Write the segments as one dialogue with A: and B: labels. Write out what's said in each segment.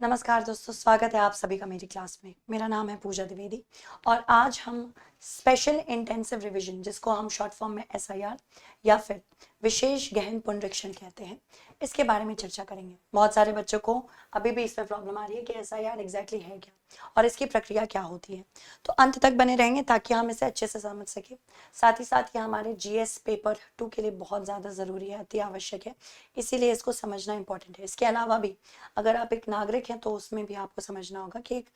A: नमस्कार दोस्तों, स्वागत है आप सभी का मेरी क्लास में। मेरा नाम है पूजा द्विवेदी और आज हम स्पेशल इंटेंसिव रिवीजन, जिसको हम शॉर्ट फॉर्म में SIR या फिर विशेष गहन पुनरीक्षण कहते हैं, इसके बारे में चर्चा करेंगे। बहुत सारे बच्चों को अभी भी इसमें प्रॉब्लम आ रही है कि SIR एग्जैक्टली है क्या और इसकी प्रक्रिया क्या होती है। तो अंत तक बने रहेंगे ताकि हम इसे अच्छे से समझ सकें। साथ ही साथ ये हमारे GS पेपर 2 के लिए बहुत ज़्यादा ज़रूरी है, अति आवश्यक है, इसीलिए इसको समझना इंपॉर्टेंट है। इसके अलावा भी अगर आप एक नागरिक हैं तो उसमें भी आपको समझना होगा कि एक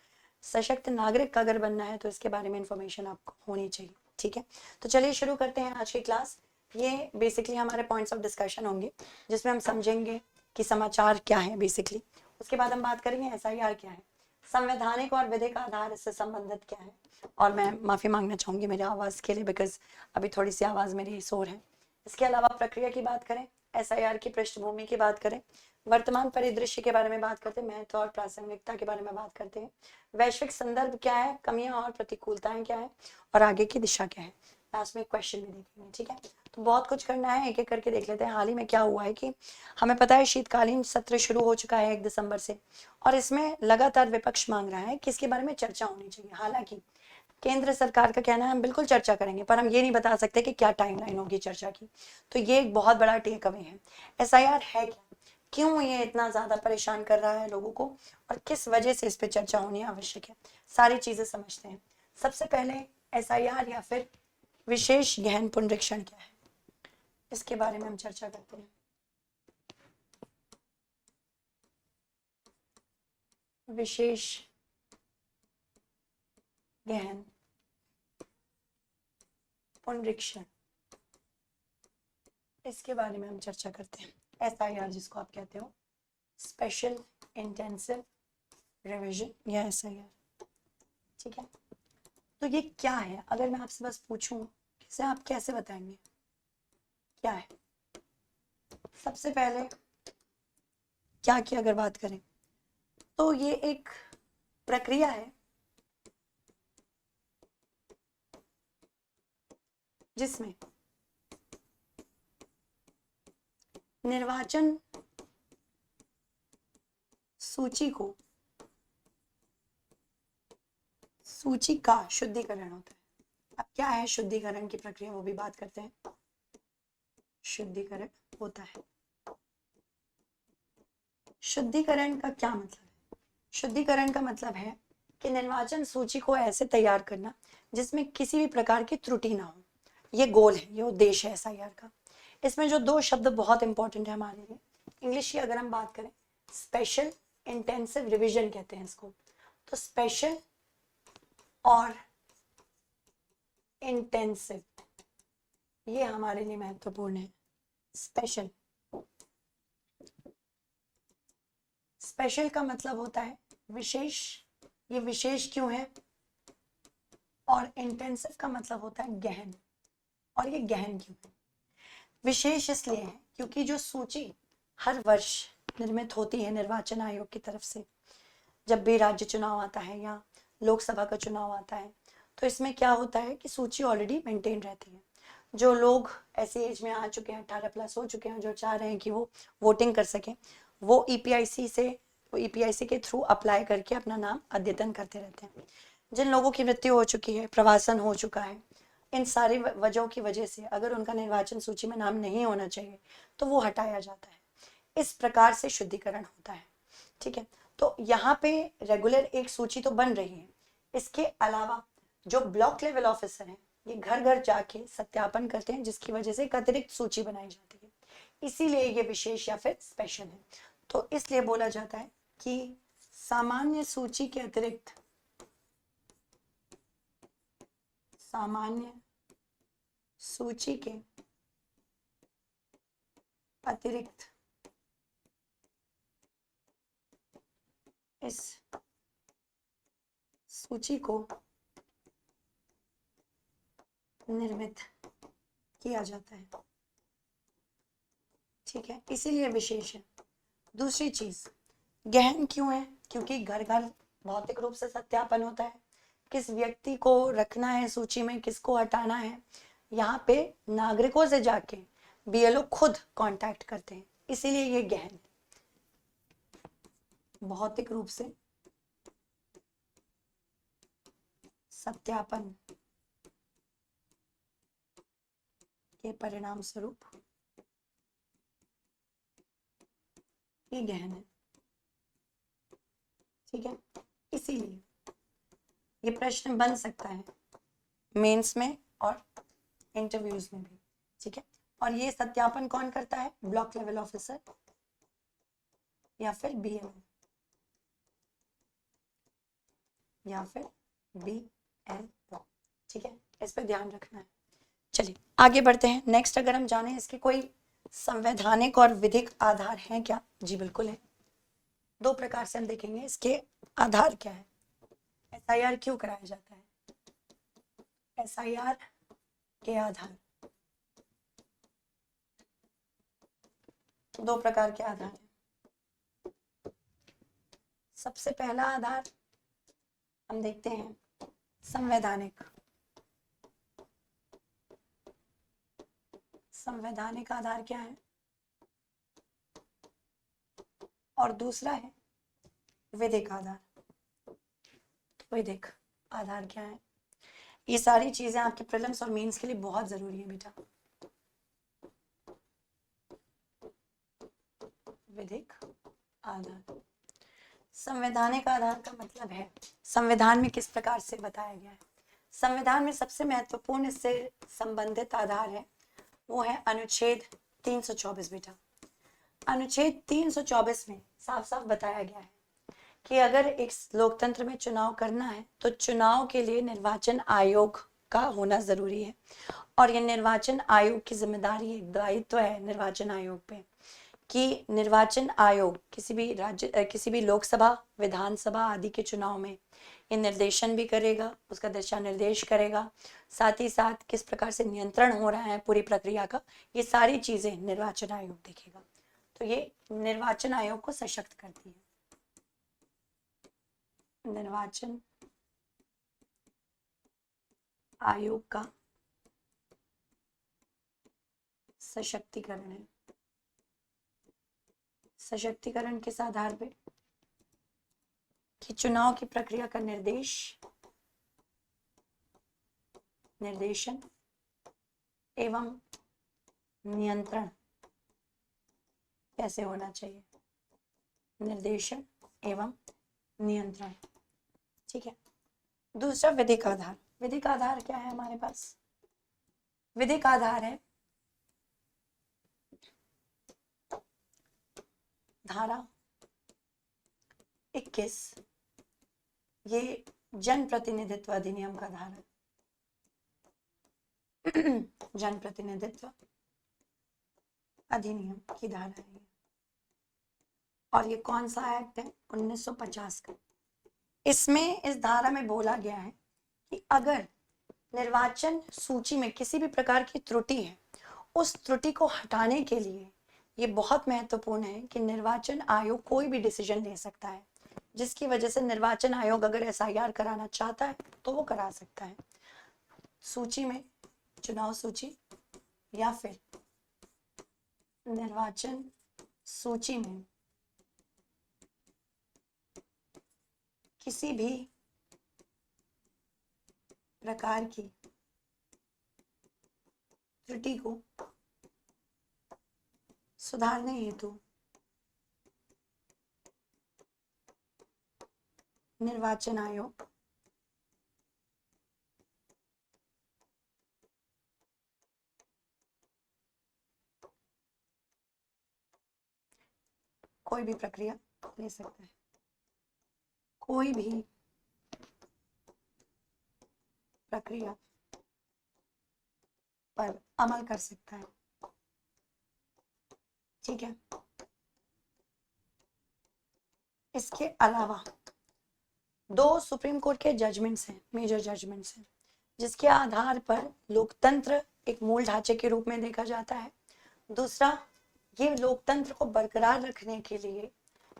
A: सशक्त नागरिक अगर बनना है तो इसके बारे में इंफॉर्मेशन आपको होनी चाहिए। ठीक है, तो चलिए शुरू करते हैं आज की क्लास। ये बेसिकली हमारे पॉइंट्स ऑफ डिस्कशन होंगे जिसमें हम समझेंगे कि समाचार क्या है बेसिकली। उसके बाद हम बात करेंगे SIR क्या है, संवैधानिक और विधिक आधार इससे संबंधित क्या है। और मैं माफ़ी मांगना चाहूँगी मेरी आवाज़ के लिए, बिकॉज अभी थोड़ी सी आवाज़ मेरी शोर है। इसके अलावा प्रक्रिया की बात करें, SIR की पृष्ठभूमि की बात करें, वर्तमान परिदृश्य के बारे में बात करते हैं, महत्व और प्रासंगिकता के बारे में बात करते हैं, वैश्विक संदर्भ क्या है, कमियां और प्रतिकूलताएं क्या है और आगे की दिशा क्या है। लास्ट में क्वेश्चन भी देखेंगे। ठीक है, तो बहुत कुछ करना है, एक एक करके देख लेते हैं। हाल ही में क्या हुआ है कि हमें पता है शीतकालीन सत्र शुरू हो चुका है 1 दिसंबर से, और इसमें लगातार विपक्ष मांग रहा है कि इसके बारे में चर्चा होनी चाहिए। हालांकि केंद्र सरकार का कहना है हम बिल्कुल चर्चा करेंगे, पर हम ये नहीं बता सकते कि क्या टाइमलाइन होगी चर्चा की। तो ये एक बहुत बड़ा टेक अवे है। SIR है क्या, क्यों ये इतना ज्यादा परेशान कर रहा है लोगों को और किस वजह से इस पे चर्चा होनी आवश्यक है, सारी चीजें समझते हैं। सबसे पहले SIR या फिर विशेष गहन पुनरीक्षण क्या है, इसके बारे में हम चर्चा करते हैं। विशेष गहन पुनरीक्षण, इसके बारे में हम चर्चा करते हैं। SIR जिसको आप कहते हो स्पेशल इंटेंसिव रिवीजन या SIR। ठीक है, तो ये क्या है, अगर मैं आपसे बस पूछूं इसे आप कैसे बताएंगे क्या है। सबसे पहले क्या की अगर बात करें तो ये एक प्रक्रिया है जिसमें निर्वाचन सूची का शुद्धिकरण होता है। अब क्या है शुद्धिकरण की प्रक्रिया, वो भी बात करते हैं। शुद्धिकरण होता है, शुद्धिकरण का क्या मतलब है। शुद्धिकरण का मतलब है कि निर्वाचन सूची को ऐसे तैयार करना जिसमें किसी भी प्रकार की त्रुटि ना हो। ये गोल है, ये उद्देश्य है SIR का। इसमें जो 2 शब्द बहुत इंपॉर्टेंट है हमारे लिए, इंग्लिश की अगर हम बात करें स्पेशल इंटेंसिव रिवीजन कहते हैं इसको। तो स्पेशल और इंटेंसिव ये हमारे लिए महत्वपूर्ण है। स्पेशल, स्पेशल का मतलब होता है विशेष, ये विशेष क्यों है, और इंटेंसिव का मतलब होता है गहन, और ये गहन क्यों है। विशेष इसलिए है क्योंकि जो सूची हर वर्ष निर्मित होती है निर्वाचन आयोग की तरफ से, जब भी राज्य चुनाव आता है या लोकसभा का चुनाव आता है, तो इसमें क्या होता है कि सूची ऑलरेडी मेंटेन रहती है। जो लोग ऐसी एज में आ चुके हैं, 18+ हो चुके हैं, जो चाह रहे हैं कि वो वोटिंग कर सकें, वो EPIC के थ्रू अप्लाई करके अपना नाम अद्यतन करते रहते हैं। जिन लोगों की मृत्यु हो चुकी है, प्रवासन हो चुका है, इन सारी वजहों की वजह से अगर उनका निर्वाचन सूची में नाम नहीं होना चाहिए तो वो हटाया जाता है। इस प्रकार से शुद्धिकरण होता है। ठीक है, तो यहाँ पे रेगुलर एक सूची तो बन रही है, इसके अलावा जो ब्लॉक लेवल ऑफिसर हैं ये घर घर जाके सत्यापन करते हैं, जिसकी वजह से एक अतिरिक्त सूची बनाई जाती है। इसीलिए ये विशेष या फिर स्पेशल है। तो इसलिए बोला जाता है कि सामान्य सूची के अतिरिक्त, सामान्य सूची के अतिरिक्त इस सूची को निर्मित किया जाता है। ठीक है, इसीलिए विशेष है। दूसरी चीज गहन क्यों है, क्योंकि घर घर भौतिक रूप से सत्यापन होता है, किस व्यक्ति को रखना है सूची में, किसको हटाना है, यहाँ पे नागरिकों से जाके BLO खुद कांटेक्ट करते हैं, इसीलिए ये गहन भौतिक रूप से सत्यापन के परिणाम स्वरूप ये गहन है। ठीक है, इसीलिए ये प्रश्न बन सकता है मेंस में और इंटरव्यूज में भी। ठीक है, और ये सत्यापन कौन करता है? ब्लॉक लेवल ऑफिसर या फिर बीएलओ या फिर बीएलओ। ठीक है, इस पर ध्यान रखना है। चलिए आगे बढ़ते हैं। नेक्स्ट अगर हम जाने इसके कोई संवैधानिक और विधिक आधार हैं क्या? जी बिल्कुल है। दो प्रकार से हम देखेंगे इसके आधार क्या है। एसआईआर क्यों कराया जाता है? एसआईआर के आधार, दो प्रकार के आधार हैं। सबसे पहला आधार हम देखते हैं संवैधानिक। संवैधानिक आधार क्या है? और दूसरा है विधिक आधार। विधिक आधार क्या है? ये सारी चीजें आपके प्रीलिम्स और मेंस के लिए बहुत जरूरी है बेटा। विधिक आधार, संवैधानिक आधार का मतलब है संविधान में किस प्रकार से बताया गया है। संविधान में सबसे महत्वपूर्ण इससे संबंधित आधार है वो है अनुच्छेद 324 बेटा। अनुच्छेद 324 में साफ साफ बताया गया है कि अगर एक लोकतंत्र में चुनाव करना है तो चुनाव के लिए निर्वाचन आयोग का होना जरूरी है। और ये निर्वाचन आयोग की जिम्मेदारी, एक दायित्व है निर्वाचन आयोग पे कि निर्वाचन आयोग किसी भी राज्य, किसी भी लोकसभा, विधानसभा आदि के चुनाव में ये निर्देशन भी करेगा, उसका दिशा निर्देश करेगा, साथ ही साथ किस प्रकार से नियंत्रण हो रहा है पूरी प्रक्रिया का, ये सारी चीजें निर्वाचन आयोग देखेगा। तो ये निर्वाचन आयोग को सशक्त करती है। निर्वाचन आयोग का सशक्तिकरण है। सशक्तिकरण किस आधार पे? कि चुनाव की प्रक्रिया का निर्देशन एवं नियंत्रण कैसे होना चाहिए। निर्देशन एवं नियंत्रण। ठीक है, दूसरा विधिक आधार। विधिक आधार क्या है हमारे पास? विधिक आधार है धारा 21, ये जन प्रतिनिधित्व अधिनियम का धारा जन प्रतिनिधित्व अधिनियम की धारा है और ये कौन सा एक्ट है? 1950 का। इसमें इस धारा में बोला गया है कि अगर निर्वाचन सूची में किसी भी प्रकार की त्रुटि है, उस त्रुटि को हटाने के लिए ये बहुत महत्वपूर्ण है कि निर्वाचन आयोग कोई भी डिसीजन ले सकता है, जिसकी वजह से निर्वाचन आयोग अगर एसआईआर कराना चाहता है तो वो करा सकता है। सूची में, चुनाव सूची या फिर निर्वाचन सूची में किसी भी प्रकार की त्रुटि को सुधारने हेतु निर्वाचन आयोग कोई भी प्रक्रिया ले सकता है, कोई भी प्रक्रिया पर अमल कर सकता है। ठीक है, इसके अलावा दो सुप्रीम कोर्ट के जजमेंट्स हैं, मेजर जजमेंट्स हैं, जिसके आधार पर लोकतंत्र एक मूल ढांचे के रूप में देखा जाता है। दूसरा, ये लोकतंत्र को बरकरार रखने के लिए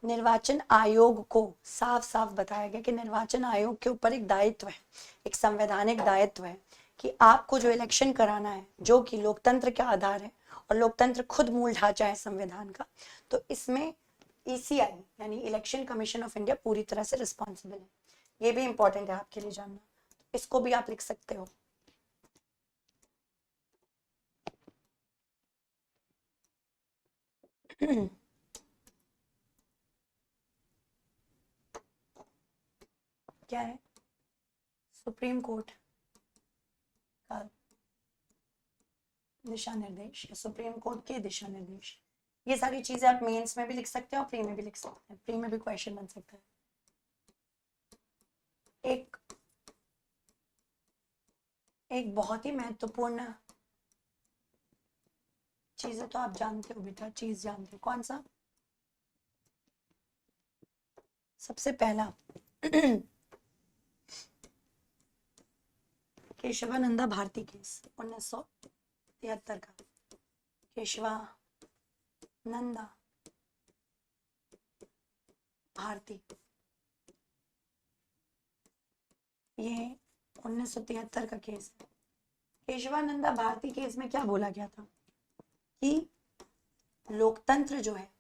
A: निर्वाचन आयोग को साफ साफ बताया गया कि निर्वाचन आयोग के ऊपर एक दायित्व है, एक संवैधानिक दायित्व है कि आपको जो इलेक्शन कराना है, जो कि लोकतंत्र का आधार है और लोकतंत्र खुद मूल ढांचा है संविधान का, तो इसमें ECI यानी इलेक्शन कमीशन ऑफ इंडिया पूरी तरह से रिस्पॉन्सिबल है। ये भी इंपॉर्टेंट है आपके लिए जानना, इसको भी आप लिख सकते हो। क्या है? सुप्रीम कोर्ट का दिशा निर्देश या सुप्रीम कोर्ट के दिशा निर्देश, ये सारी चीजें आप मेंस में भी लिख सकते हो, प्री में भी लिख सकते हैं। प्री में भी क्वेश्चन बन सकता है। एक बहुत ही महत्वपूर्ण चीज है, तो आप जानते हो बेटा, चीज जानते हो, कौन सा? सबसे पहला केशवानंदा भारती केस 1973 का। केशवानंदा भारती, ये 1973 का केस है। केशवानंदा भारती केस में क्या बोला गया था कि लोकतंत्र जो है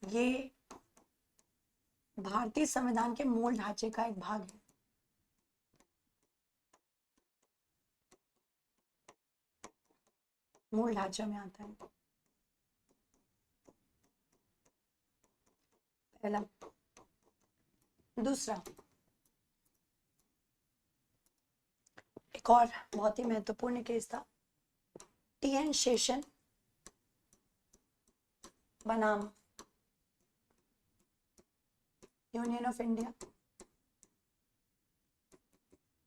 A: ये भारतीय संविधान के मूल ढांचे का एक भाग है। मूल ढांचे में आता है। पहला। दूसरा, एक और बहुत ही महत्वपूर्ण केस था, TN शेषन बनाम यूनियन ऑफ इंडिया,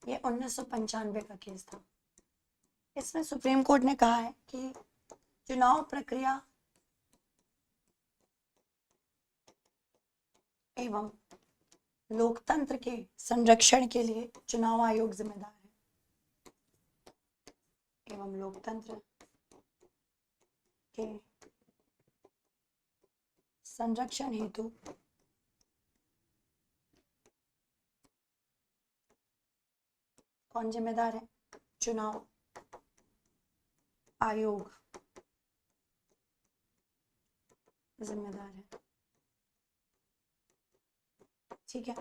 A: ये 1995 का केस था। इसमें सुप्रीम कोर्ट ने कहा है कि चुनाव प्रक्रिया एवं लोकतंत्र के संरक्षण के लिए चुनाव आयोग जिम्मेदार है। एवं लोकतंत्र के संरक्षण हेतु कौन जिम्मेदार है? चुनाव आयोग जिम्मेदार है। ठीक है,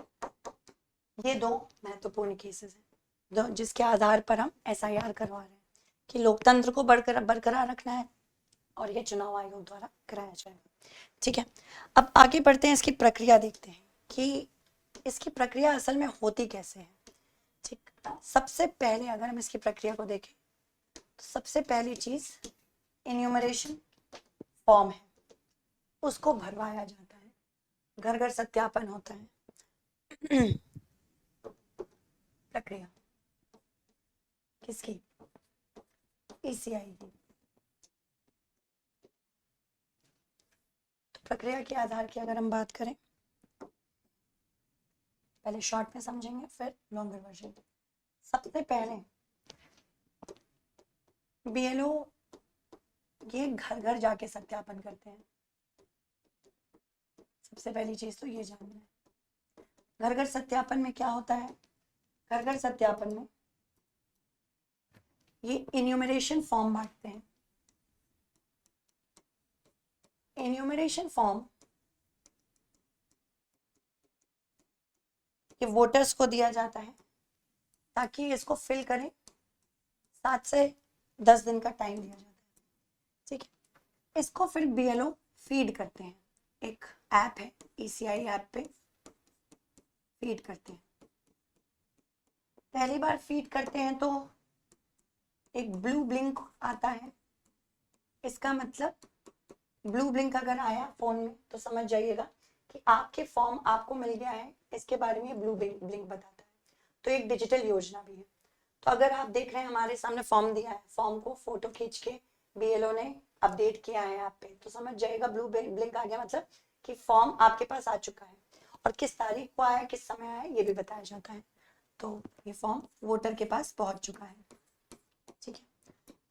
A: ये दो महत्वपूर्ण केसेस हैं, दो जिसके आधार पर हम SIR करवा रहे हैं कि लोकतंत्र को बरकरार रखना है और ये चुनाव आयोग द्वारा कराया जाएगा। ठीक है, अब आगे बढ़ते हैं, इसकी प्रक्रिया देखते हैं कि इसकी प्रक्रिया असल में होती कैसे है। ठीक, सबसे पहले अगर हम इसकी प्रक्रिया को देखें तो सबसे पहली चीज इन्यूमरेशन फॉर्म है, उसको भरवाया जाता है, घर घर सत्यापन होता है। प्रक्रिया किसकी? ECI की। तो प्रक्रिया के आधार की अगर हम बात करें, पहले शॉर्ट में समझेंगे फिर लॉन्गर वर्जन। सबसे पहले BLO ये घर घर जाके सत्यापन करते हैं। सबसे पहली चीज तो ये जानना है, घर घर सत्यापन में क्या होता है? घर घर सत्यापन में ये इन्यूमरेशन फॉर्म बांटते हैं। इन्यूमरेशन फॉर्म ये वोटर्स को दिया जाता है ताकि इसको फिल करें, 7 से 10 दिन का टाइम दिया जाता है। ठीक है, इसको फिर BLO फीड करते हैं, एक ऐप है ECI ऐप पे फीड करते हैं। पहली बार फीड करते हैं तो एक ब्लू ब्लिंक आता है। इसका मतलब ब्लू ब्लिंक अगर आया फोन में तो समझ जाइएगा कि आपके फॉर्म आपको मिल गया है, इसके बारे में ब्लू ब्लिंक बताता है। तो एक डिजिटल योजना भी है। तो अगर आप देख रहे हैं हमारे सामने फॉर्म दिया है, फॉर्म को फोटो खींच के BLO ने अपडेट किया है ऐप पे, तो समझ जाएगा ब्लू ब्लिंक आ गया, मतलब कि फॉर्म आपके पास आ चुका है। और किस तारीख को आया, किस समय आया, ये भी बताया जाता है। तो ये फॉर्म वोटर के पास पहुंच चुका है। ठीक है,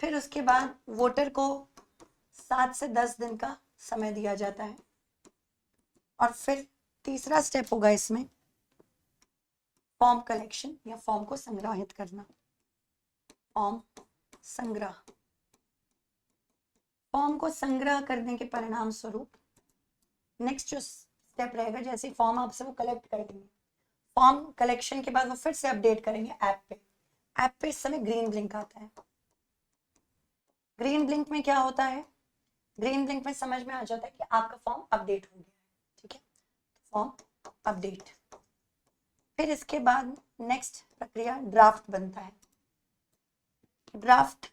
A: फिर उसके बाद वोटर को 7 से 10 दिन का समय दिया जाता है। और फिर तीसरा स्टेप होगा इसमें फॉर्म कलेक्शन या फॉर्म को संग्रहित करना। फॉर्म संग्रह, फॉर्म को संग्रह करने के परिणाम स्वरूप नेक्स्ट जो स्टेप रहेगा, जैसे फॉर्म आपसे वो कलेक्ट कर देंगे, फॉर्म कलेक्शन के बाद वो फिर से अपडेट करेंगे ऐप पे। ऐप पे इस समय ग्रीन ब्लिंक आता है। ग्रीन ब्लिंक में क्या होता है, ग्रीन ब्लिंक में समझ में आ जाता है कि आपका फॉर्म अपडेट हो गया है। ठीक है, फॉर्म अपडेट। फिर इसके बाद नेक्स्ट प्रक्रिया ड्राफ्ट बनता है। ड्राफ्ट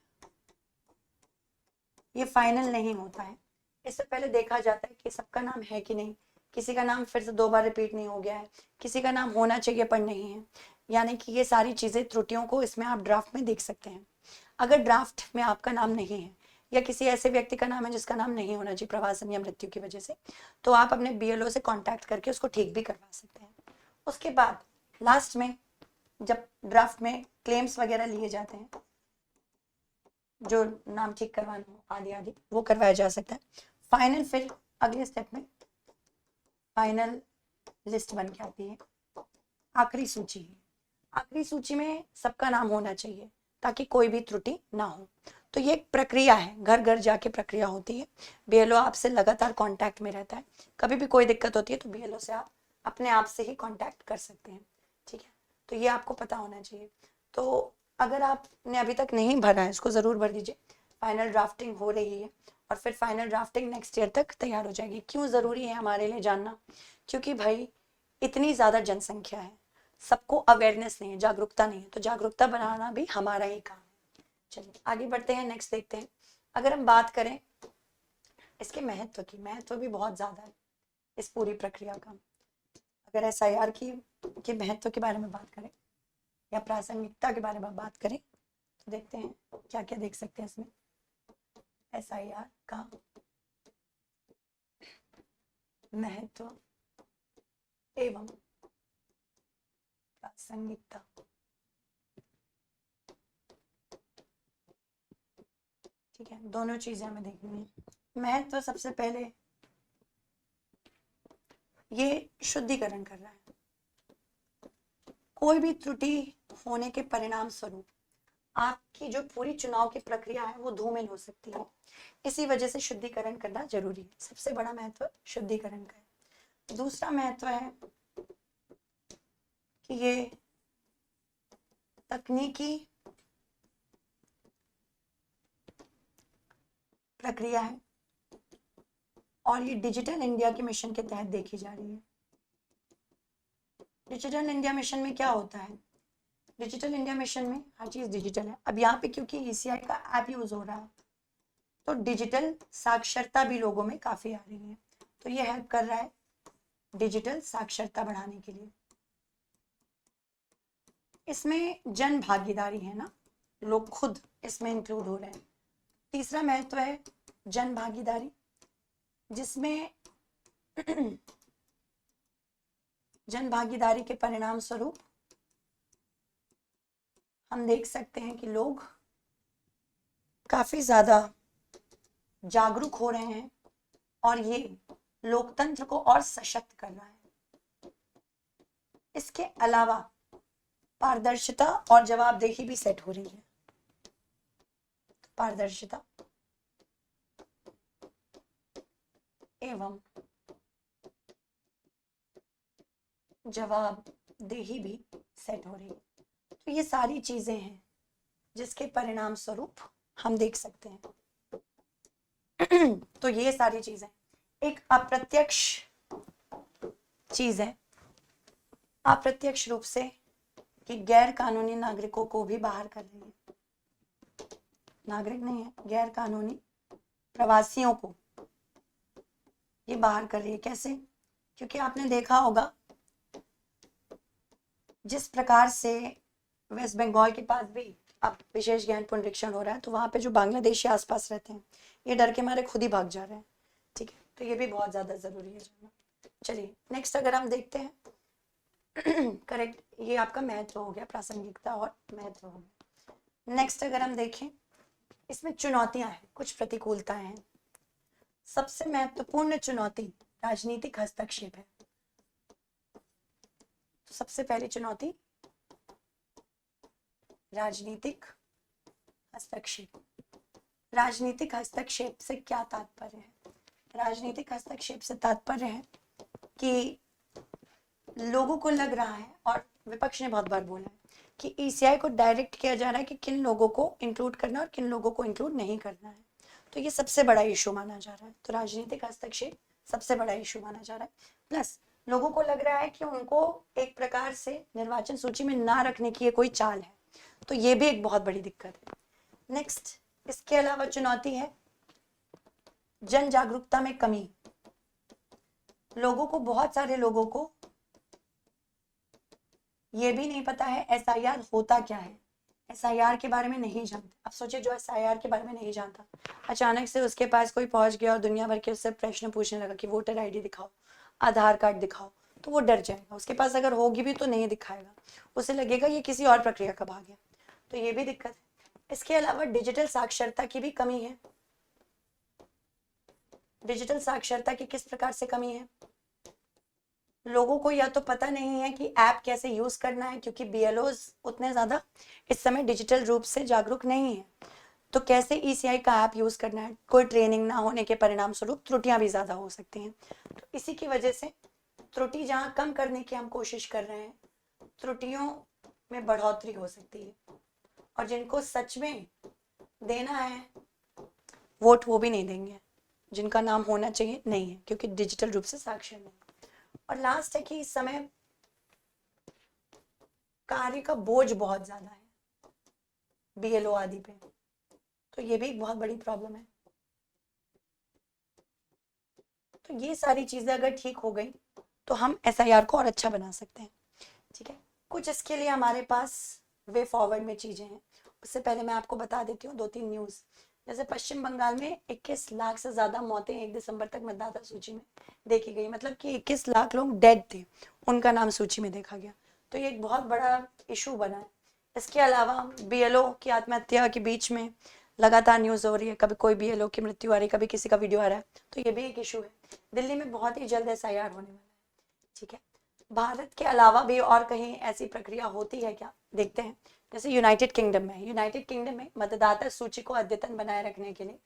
A: ये फाइनल नहीं होता है, इससे पहले देखा जाता है कि सबका नाम है कि नहीं, किसी का नाम फिर से 2 बार रिपीट नहीं हो गया है, किसी का नाम होना चाहिए पर नहीं है, यानी कि ये सारी चीज़ें त्रुटियों को इसमें आप ड्राफ्ट में देख सकते हैं। अगर ड्राफ्ट में आपका नाम नहीं है या किसी ऐसे व्यक्ति का नाम है जिसका नाम नहीं होना चाहिए प्रवासन या मृत्यु की वजह से, तो आप अपने BLO से कांटेक्ट करके उसको ठीक भी करवा सकते हैं। उसके बाद लास्ट में जब ड्राफ्ट में क्लेम्स वगैरह लिए जाते हैं, जो नाम ठीक करवाना हो आदि आदि, वो करवाया जा सकता है। फाइनल फिर अगले स्टेप में फाइनल लिस्ट बन के आती है, आखिरी सूची है। आखिरी सूची में सबका नाम होना चाहिए ताकि कोई भी त्रुटि ना हो। तो ये एक प्रक्रिया है, घर घर जाके प्रक्रिया होती है। BLO आपसे लगातार कांटेक्ट में रहता है, कभी भी कोई दिक्कत होती है तो BLO से आप अपने आप से ही कांटेक्ट कर सकते हैं। ठीक है, तो ये आपको पता होना चाहिए। तो अगर आपने अभी तक नहीं भरा है इसको ज़रूर भर दीजिए। फाइनल ड्राफ्टिंग हो रही है और फिर फाइनल ड्राफ्टिंग नेक्स्ट ईयर तक तैयार हो जाएगी। क्यों ज़रूरी है हमारे लिए जानना, क्योंकि भाई इतनी ज़्यादा जनसंख्या है, सबको अवेयरनेस नहीं है, जागरूकता नहीं है, तो जागरूकता बनाना भी हमारा ही काम है। चलिए आगे बढ़ते हैं, नेक्स्ट देखते हैं। अगर हम बात करें इसके महत्व की, महत्व भी बहुत ज़्यादा है इस पूरी प्रक्रिया का। अगर SIR के महत्व के बारे में बात करें या प्रासंगिकता के बारे में बात करें तो देखते हैं क्या क्या देख सकते हैं इसमें। SIR का महत्व एवं प्रासंगिकता। ठीक है, दोनों चीजें हमें देखनी है। महत्व सबसे पहले ये शुद्धिकरण कर रहा है। कोई भी त्रुटि होने के परिणाम स्वरूप आपकी जो पूरी चुनाव की प्रक्रिया है वो धूमिल हो सकती है, इसी वजह से शुद्धिकरण करना जरूरी है। सबसे बड़ा महत्व शुद्धिकरण का है। दूसरा महत्व है कि ये तकनीकी प्रक्रिया है और ये डिजिटल इंडिया के मिशन के तहत देखी जा रही है। डिजिटल इंडिया मिशन में क्या होता है, डिजिटल इंडिया मिशन में हर चीज डिजिटल है। अब यहाँ पे क्योंकि ECI का ऐप यूज हो रहा है तो डिजिटल साक्षरता भी लोगों में काफी आ रही है, तो ये हेल्प कर रहा है डिजिटल साक्षरता बढ़ाने के लिए। इसमें जन भागीदारी है ना, लोग खुद इसमें इंक्लूड हो रहे हैं। तीसरा महत्व है जन भागीदारी, जिसमें जन भागीदारी के परिणाम स्वरूप हम देख सकते हैं कि लोग काफी ज्यादा जागरूक हो रहे हैं और ये लोकतंत्र को और सशक्त कर रहा है। इसके अलावा पारदर्शिता और जवाबदेही भी सेट हो रही है। पारदर्शिता एवं जवाबदेही भी सेट हो रही है। तो ये सारी चीजें हैं जिसके परिणाम स्वरूप हम देख सकते हैं। तो ये सारी चीजें एक अप्रत्यक्ष चीज है, अप्रत्यक्ष रूप से कि गैर कानूनी नागरिकों को भी बाहर कर रही है। नागरिक नहीं है, गैर कानूनी प्रवासियों को ये बाहर कर रही है। कैसे? क्योंकि आपने देखा होगा जिस प्रकार से वेस्ट बंगाल के पास भी अब विशेष गहन पुनरीक्षण हो रहा है, तो वहां पे जो बांग्लादेशी आसपास रहते हैं ये डर के मारे खुद ही भाग जा रहे हैं। ठीक है, तो ये भी बहुत ज्यादा जरूरी है जानना। चलिए नेक्स्ट अगर हम देखते हैं करेक्ट, ये आपका महत्व हो गया, प्रासंगिकता और महत्व हो गया। नेक्स्ट अगर हम देखें इसमें चुनौतियां हैं, कुछ प्रतिकूलताएं हैं। सबसे महत्वपूर्ण चुनौती राजनीतिक हस्तक्षेप है। तो सबसे पहली चुनौती राजनीतिक हस्तक्षेप। राजनीतिक हस्तक्षेप से क्या तात्पर्य है? राजनीतिक हस्तक्षेप से तात्पर्य है कि लोगों को लग रहा है, और विपक्ष ने बहुत बार बोला है, कि ईसीआई को डायरेक्ट किया जा रहा है कि किन लोगों को इंक्लूड करना और किन लोगों को इंक्लूड नहीं करना है। तो ये सबसे बड़ा इशू माना जा रहा है। तो राजनीतिक हस्तक्षेप सबसे बड़ा इशू माना जा रहा है। प्लस लोगों को लग रहा है कि उनको एक प्रकार से निर्वाचन सूची में ना रखने की ये कोई चाल है। तो ये भी एक बहुत बड़ी दिक्कत है। नेक्स्ट, इसके अलावा चुनौती है जन जागरूकता में कमी। लोगों को, बहुत सारे लोगों को ये भी नहीं पता है एसआईआर होता क्या है, एसआईआर के बारे में नहीं जानते। अब सोचिए, जो एसआईआर के बारे में नहीं जानता, अचानक से उसके पास कोई पहुंच गया और दुनिया भर के उससे प्रश्न पूछने लगा कि वोटर आईडी दिखाओ, आधार कार्ड दिखाओ, तो वो डर जाएगा। उसके पास अगर होगी भी तो नहीं दिखाएगा, उसे लगेगा ये किसी और प्रक्रिया का भाग है। तो ये भी दिक्कत है। इसके अलावा डिजिटल साक्षरता की भी कमी है। डिजिटल साक्षरता की किस प्रकार से कमी है? लोगों को या तो पता नहीं है कि ऐप कैसे यूज करना है, क्योंकि बीएलओज उतने ज्यादा इस समय डिजिटल रूप से जागरूक नहीं है। तो कैसे ईसीआई का ऐप यूज करना है, कोई ट्रेनिंग ना होने के परिणाम स्वरूप त्रुटियां भी ज्यादा हो सकती हैं। तो इसी की वजह से त्रुटि जहां कम करने की हम कोशिश कर रहे हैं, त्रुटियों में बढ़ोतरी हो सकती है। और जिनको सच में देना है वोट, वो भी नहीं देंगे। जिनका नाम होना चाहिए नहीं है, क्योंकि डिजिटल रूप से साक्षर नहीं। और लास्ट है कि इस समय कार्य का बोझ बहुत ज्यादा है बीएलओ आदि पे। तो ये भी एक बहुत बड़ी प्रॉब्लम है। तो ये सारी चीजें अगर ठीक हो गई तो हम एसआईआर को और अच्छा बना सकते हैं। ठीक है, कुछ इसके लिए हमारे पास वे फॉरवर्ड में चीजें हैं। उससे पहले मैं आपको बता देती हूँ 2-3 न्यूज। जैसे पश्चिम बंगाल में 21 लाख से ज्यादा मौतें 1 दिसंबर तक मतदाता सूची में देखी गई। मतलब कि 21 लाख लोग डेड थे, उनका नाम सूची में देखा गया। तो ये एक बहुत बड़ा इशू बना है। इसके अलावा बीएलओ की आत्महत्या के बीच में लगातार न्यूज हो रही है, कभी कोई बीएलओ की मृत्यु आ रही है, कभी किसी का वीडियो आ रहा है। तो ये भी एक इशू है। दिल्ली में बहुत ही जल्द एसआईआर होने वाला है। ठीक है, भारत के अलावा भी और कहीं ऐसी प्रक्रिया होती है क्या, देखते हैं। जैसे यूनाइटेड किंगडम में मतदाता सूची को अद्यतन बनाए रखने के लिए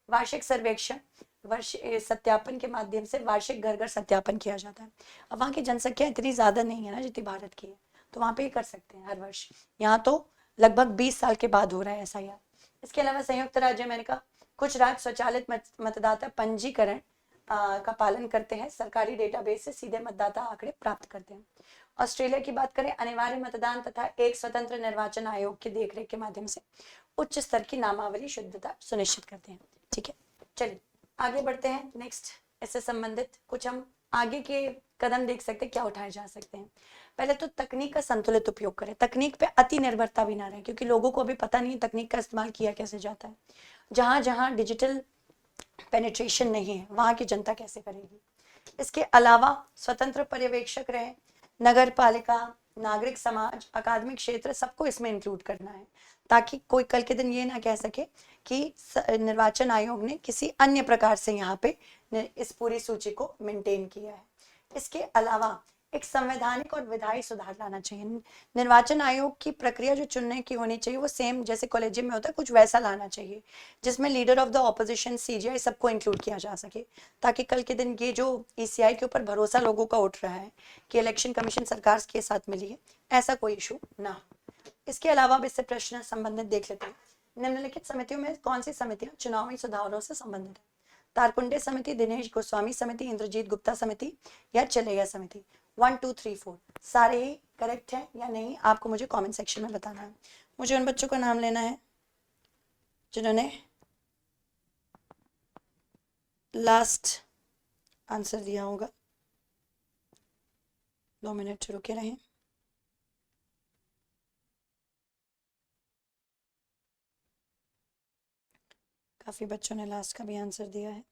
A: वार्षिक सर्वेक्षण, वर्ष सत्यापन के माध्यम से वार्षिक घर घर सत्यापन किया जाता है। अब वहाँ की जनसंख्या इतनी ज्यादा नहीं है ना जितनी भारत की है, तो वहाँ पे ये कर सकते हैं हर वर्ष। यहाँ तो लगभग 20 साल के बाद हो रहा है एसआईआर। इसके अलावा संयुक्त राज्य अमेरिका, कुछ राज्य स्वचालित मतदाता पंजीकरण का पालन करते हैं, सरकारी डेटाबेस से सीधे मतदाता आंकड़े प्राप्त करते हैं। ऑस्ट्रेलिया की बात करें, अनिवार्य मतदान तथा एक स्वतंत्र निर्वाचन आयोग की देखरेख के माध्यम से उच्च स्तर की नामावली शुद्धता सुनिश्चित करते हैं। ठीक है, चलिए आगे बढ़ते हैं। नेक्स्ट, इससे संबंधित कुछ हम आगे के कदम देख सकते हैं, क्या उठाए जा सकते हैं। पहले तो तकनीक का संतुलित उपयोग करें, तकनीक पे अति निर्भरता भी ना रहे, क्योंकि लोगों को अभी पता नहीं तकनीक का इस्तेमाल किया कैसे जाता है। जहां जहां डिजिटल पेनिट्रेशन नहीं है, वहां की जनता कैसे करेगी। इसके अलावा स्वतंत्र पर्यवेक्षक रहे, नगर पालिका, नागरिक समाज, अकादमिक क्षेत्र, सबको इसमें इंक्लूड करना है, ताकि कोई कल के दिन ये ना कह सके कि निर्वाचन आयोग ने किसी अन्य प्रकार से यहाँ पे इस पूरी सूची को मेंटेन किया है। इसके अलावा एक संवैधानिक और विधायी सुधार लाना चाहिए। निर्वाचन आयोग की प्रक्रिया जो चुनने की होनी चाहिए वो सेम जैसे कॉलेजियम में होता है, कुछ वैसा लाना चाहिए, जिसमें leader of the opposition, CGI, सबको इंक्लूड किया जा सके, ताकि कल के दिन ये जो ईसीआई के ऊपर भरोसा लोगों का उठ रहा है कि इलेक्शन कमीशन सरकार के साथ मिली है, ऐसा कोई इशू ना हो। इसके अलावा अब इससे प्रश्न संबंधित देख लेते हैं। निम्नलिखित समितियों में कौन सी समितियां चुनावी सुधारों से संबंधित है? तारकुंडे समिति, दिनेश गोस्वामी समिति, इंद्रजीत गुप्ता समिति या चलेया समिति? 1 2 3 4 सारे ही करेक्ट है या नहीं, आपको मुझे कमेंट सेक्शन में बताना है। मुझे उन बच्चों का नाम लेना है जिन्होंने लास्ट आंसर दिया होगा। 2 मिनट रुके रहें। काफी बच्चों ने लास्ट का भी आंसर दिया है।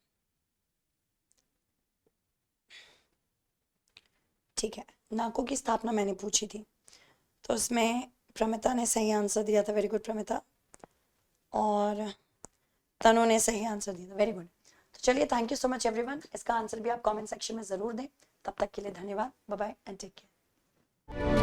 A: ठीक है, नाको की स्थापना मैंने पूछी थी, तो उसमें प्रमिता ने सही आंसर दिया था, वेरी गुड प्रमिता, और तनु ने सही आंसर दिया था, वेरी गुड। तो चलिए, thank you so much everyone. इसका आंसर भी आप कमेंट सेक्शन में जरूर दें। तब तक के लिए धन्यवाद, bye bye and take care.